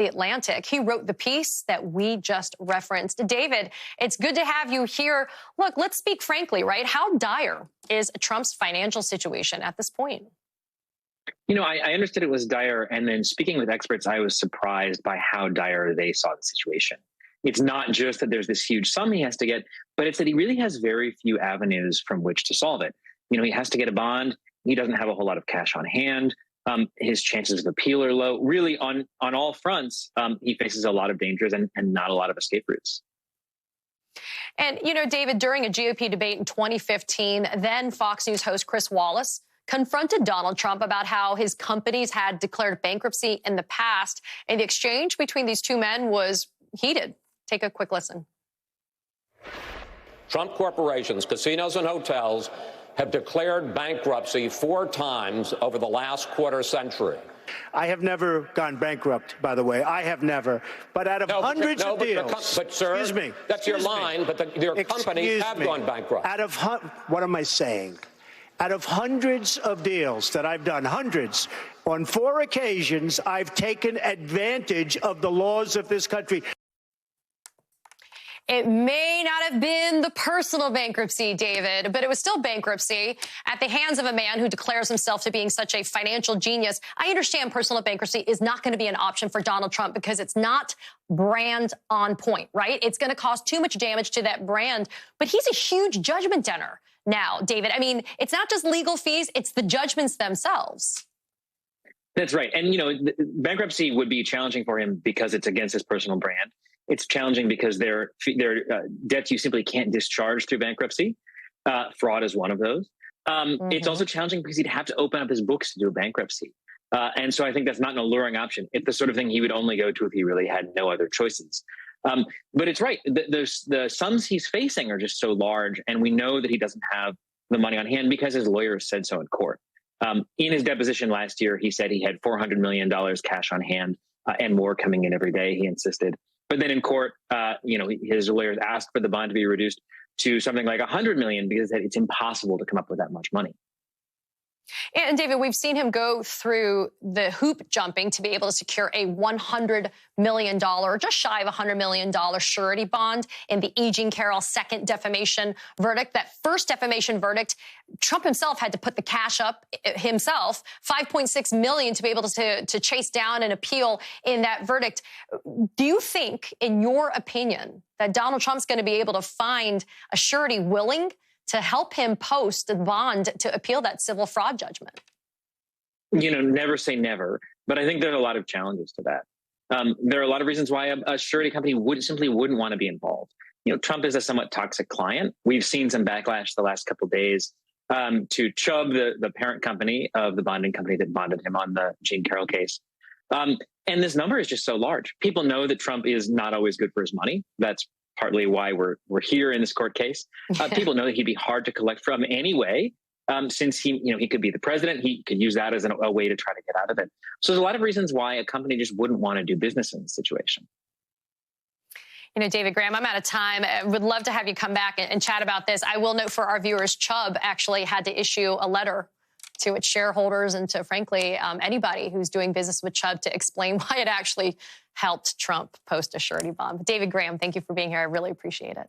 The Atlantic. He wrote the piece that we just referenced. David, it's good to have you here. Look, let's speak frankly, right? How dire is Trump's financial situation at this point? You know, I understood it was dire. And then speaking with experts, I was surprised by how dire they saw the situation. It's not just that there's this huge sum he has to get, but it's that he really has very few avenues from which to solve it. You know, he has to get a bond. He doesn't have a whole lot of cash on hand. His chances of appeal are low. Really, on all fronts, he faces a lot of dangers and not a lot of escape routes. And, you know, David, during a GOP debate in 2015, then Fox News host Chris Wallace confronted Donald Trump about how his companies had declared bankruptcy in the past. And the exchange between these two men was heated. Take a quick listen. Trump corporations, casinos and hotels have declared bankruptcy 4 times over the last quarter century. I have never gone bankrupt, by the way. I have never. But out of hundreds of deals, but sir, excuse me, that's your line. But your companies have gone bankrupt. What am I saying? Out of hundreds of deals that I've done, hundreds, on 4 occasions, I've taken advantage of the laws of this country. It may not have been the personal bankruptcy, David, but it was still bankruptcy at the hands of a man who declares himself to being such a financial genius. I understand personal bankruptcy is not going to be an option for Donald Trump because it's not brand on point, right? It's going to cause too much damage to that brand. But he's a huge judgment debtor now, David. I mean, it's not just legal fees, it's the judgments themselves. That's right. And, you know, bankruptcy would be challenging for him because it's against his personal brand. It's challenging because they're debts you simply can't discharge through bankruptcy. Fraud is one of those. It's also challenging because he'd have to open up his books to do a bankruptcy. And so I think that's not an alluring option. It's the sort of thing he would only go to if he really had no other choices. But it's right. The sums he's facing are just so large. And we know that he doesn't have the money on hand because his lawyers said so in court. In his deposition last year, he said he had $400 million cash on hand and more coming in every day, he insisted. But then in court, you know, his lawyers asked for the bond to be reduced to something like $100 million because it's impossible to come up with that much money. And David, we've seen him go through the hoop jumping to be able to secure a $100 million, just shy of $100 million surety bond in the E. Jean Carroll second defamation verdict. That first defamation verdict, Trump himself had to put the cash up himself, $5.6 million to be able to chase down an appeal in that verdict. Do you think, in your opinion, that Donald Trump's going to be able to find a surety willing to help him post the bond to appeal that civil fraud judgment? You know, never say never, but I think there are a lot of challenges to that. There are a lot of reasons why a surety company wouldn't want to be involved. You know, Trump is a somewhat toxic client. We've seen some backlash the last couple of days to Chubb, the parent company of the bonding company that bonded him on the Jean Carroll case. And this number is just so large. People know that Trump is not always good for his money. That's partly why we're here in this court case. People know that he'd be hard to collect from anyway, since he could be the president. He could use that as a way to try to get out of it. So there's a lot of reasons why a company just wouldn't want to do business in this situation. You know, David Graham, I'm out of time. I would love to have you come back and chat about this. I will note for our viewers, Chubb actually had to issue a letter to its shareholders and to, frankly, anybody who's doing business with Chubb to explain why it actually helped Trump post a surety bond. But David Graham, thank you for being here. I really appreciate it.